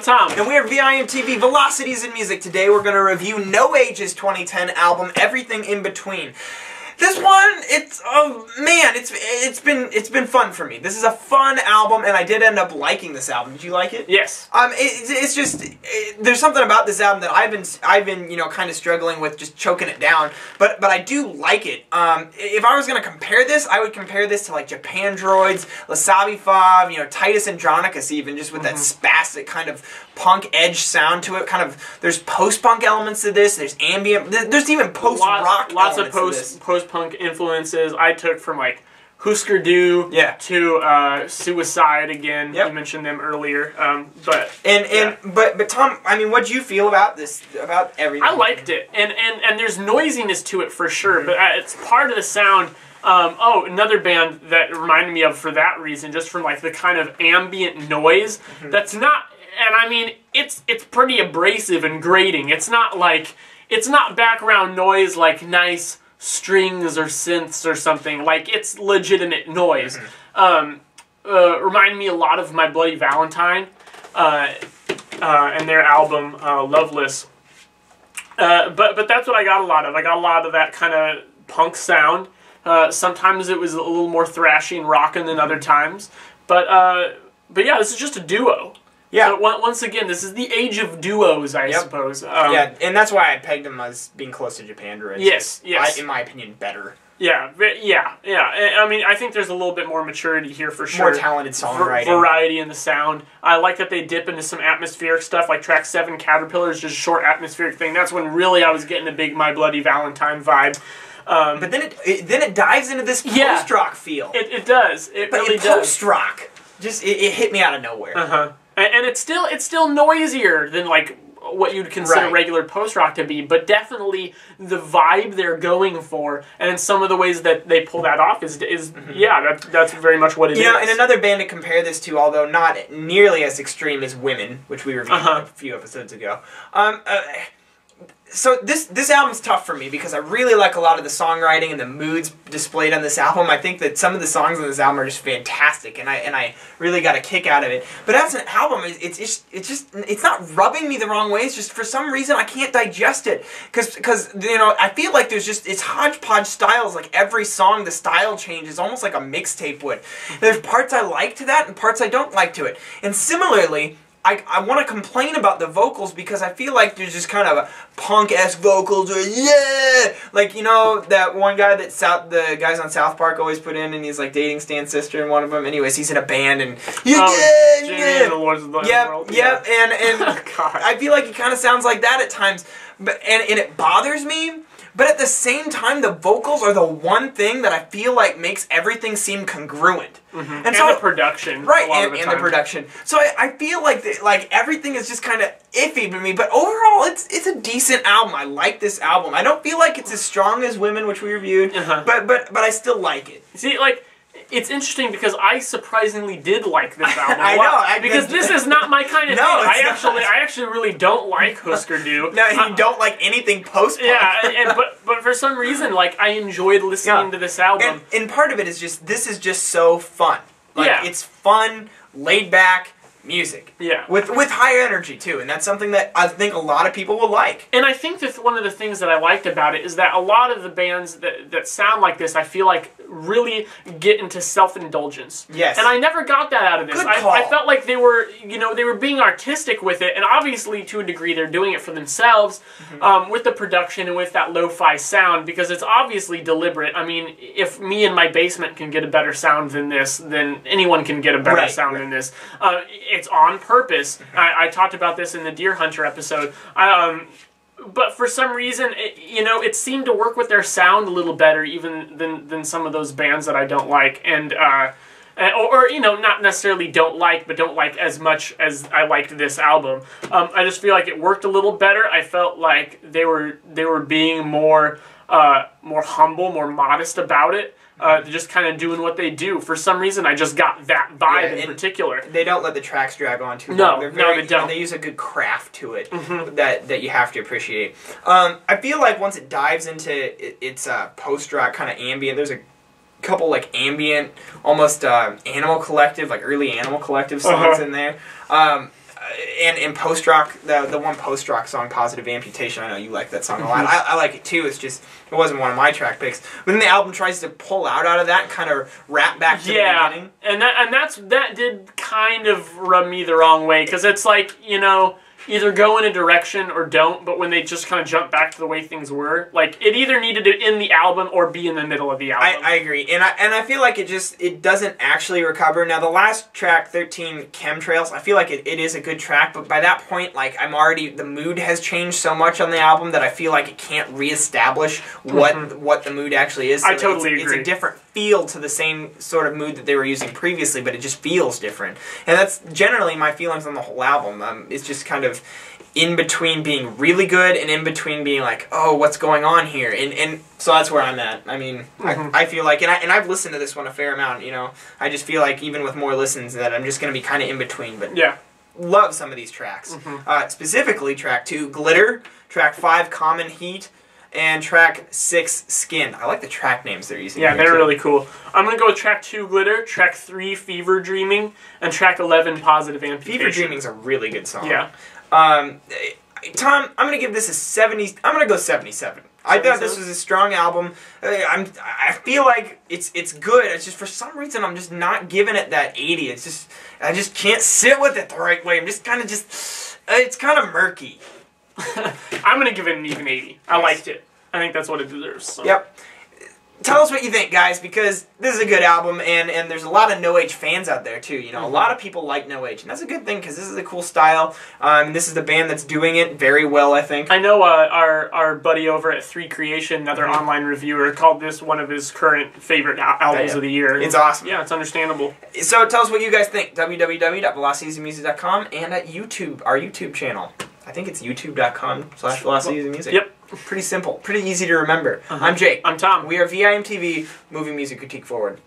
Tom. And we are VIMTV Velocities in Music. Today we're going to review No Age's 2010 album, Everything in Between. This one, it's been fun for me. This is a fun album, and I did end up liking this album. Did you like it? Yes. It's just there's something about this album that I've been kind of struggling with, just choking it down. But I do like it. If I was gonna compare this, I would compare this to like Japandroids, Savy, Titus, Andronicus, even just with that spastic kind of punk edge sound to it. There's post-punk elements to this. There's ambient. There's even post-rock lots elements of post-punk influences I took from like Husker Du to Suicide again. You mentioned them earlier, but Tom, I mean, what do you feel about this? About everything? I liked it, and there's noisiness to it for sure, but it's part of the sound. Another band that reminded me of for that reason, just from like the kind of ambient noise that's not. And I mean, it's pretty abrasive and grating. It's not background noise like nice strings or synths or something. Like, it's legitimate noise. Reminded me a lot of My Bloody Valentine and their album Loveless. But that's what I got a lot of. I got a lot of that kind of punk sound. Sometimes it was a little more thrashy and rockin' than other times. But yeah, this is just a duo. Yeah. So once again, this is the age of duos, I suppose. Yeah, and that's why I pegged them as being close to Japandroids. Yes. In my opinion, better. Yeah. I mean, I think there's a little bit more maturity here for sure. More talented songwriting. Variety in the sound. I like that they dip into some atmospheric stuff, like track 7, Caterpillar is just a short atmospheric thing. That's when really I was getting a big My Bloody Valentine vibe. But then it dives into this post-rock feel. It does. It really does. Post-rock. Just it hit me out of nowhere. And it's still noisier than like what you'd consider regular post-rock to be, but definitely the vibe they're going for, and some of the ways that they pull that off is that's very much what it is. You know, and another band to compare this to, although not nearly as extreme, is Women, which we reviewed a few episodes ago. So this album's tough for me because I really like a lot of the songwriting and the moods displayed on this album. I think that some of the songs on this album are just fantastic, and I really got a kick out of it. But as an album, it's not rubbing me the wrong way. It's just for some reason I can't digest it because I feel like it's hodgepodge styles. Like every song, the style changes, almost like a mixtape would. There's parts I like to that and parts I don't like to it. And similarly, I want to complain about the vocals because I feel like there's just kind of a punk-esque vocals or like, you know, that one guy that the guys on South Park always put in, and he's like dating Stan's sister in one of them. Anyways, he's in a band and and I feel like he kind of sounds like that at times, but and it bothers me. But at the same time, the vocals are the one thing that I feel like makes everything seem congruent. And so the production. Right, and the production. So I feel like everything is just kind of iffy to me, but overall, it's a decent album. I like this album. I don't feel like it's as strong as Women, which we reviewed, but I still like it. See, like, it's interesting because I surprisingly did like this album a lot. Because this is not my kind of thing. I actually really don't like Husker Du. No, you don't like anything post-punk. Yeah, but for some reason, like, I enjoyed listening to this album. And part of it is just, this is just so fun. Like, it's fun, laid back music. Yeah. With high energy, too. And that's something that I think a lot of people will like. And I think that one of the things that I liked about it is that a lot of the bands that sound like this, I feel like, really get into self-indulgence. Yes. And I never got that out of this. I felt like they were, they were being artistic with it, and obviously, to a degree, they're doing it for themselves, with the production and with that lo-fi sound, because it's obviously deliberate. I mean, if me in my basement can get a better sound than this, then anyone can get a better sound than this. It's on purpose. I talked about this in the Deer Hunter episode. But for some reason, it seemed to work with their sound a little better even than some of those bands that I don't like. And or not necessarily don't like, but don't like as much as I liked this album. I just feel like it worked a little better. I felt like they were being more humble, more modest about it. Just kind of doing what they do. For some reason, I just got that vibe in particular. They don't let the tracks drag on too long. No, they don't. They use a good craft to it that you have to appreciate. I feel like once it dives into its post-rock kind of ambient, there's a couple like ambient, almost Animal Collective, like early Animal Collective songs in there. and post rock, the one post rock song, Positive Amputation. I know you like that song a lot. I like it too. It's just it wasn't one of my track picks. But then the album tries to pull out of that and kind of rap back to the beginning. And that did kind of rub me the wrong way, because it's like, you know, either go in a direction or don't, but when they just kind of jump back to the way things were, like, it either needed to in the album or be in the middle of the album. I agree, and I feel like it doesn't actually recover. Now, the last track, 13, Chemtrails, I feel like it is a good track, but by that point, like, the mood has changed so much on the album that I feel like it can't reestablish what the mood actually is. So I totally agree. It's a different feel to the same sort of mood that they were using previously, but it just feels different. And that's generally my feelings on the whole album. It's just kind of in between being really good and in between being like, oh, what's going on here? And so that's where I'm at. I mean, I feel like, and I've listened to this one a fair amount, you know. I just feel like even with more listens that I'm just going to be kind of in between. But yeah, love some of these tracks. Specifically track 2, Glitter, track 5, Common Heat, and track 6, Skin. I like the track names they're using. Yeah, they're really cool. I'm going to go with track 2, Glitter, track 3, Fever Dreaming, and track 11, Positive Amputation. Fever Dreaming's a really good song. Yeah. Tom, I'm going to give this a 70. I'm going to go 77. I thought this was a strong album. I feel like it's good. It's just for some reason I'm just not giving it that 80. It's just I just can't sit with it the right way. I'm just kind of it's kind of murky. I'm going to give it an even 80. I liked it. I think that's what it deserves. So. Yep. Tell us what you think, guys, because this is a good album, and there's a lot of No Age fans out there, too. You know, a lot of people like No Age, and that's a good thing, because this is a cool style. This is the band that's doing it very well, I think. I know our buddy over at 3 Creation, another online reviewer, called this one of his current favorite albums of the year. It's awesome. Yeah, it's understandable. So tell us what you guys think. www.velocitiesmusic.com and at YouTube, our YouTube channel. I think it's youtube.com/velocitiesmusic. Yep. Pretty simple. Pretty easy to remember. I'm Jake. I'm Tom. We are VIMTV, Movie Music Critique Forward.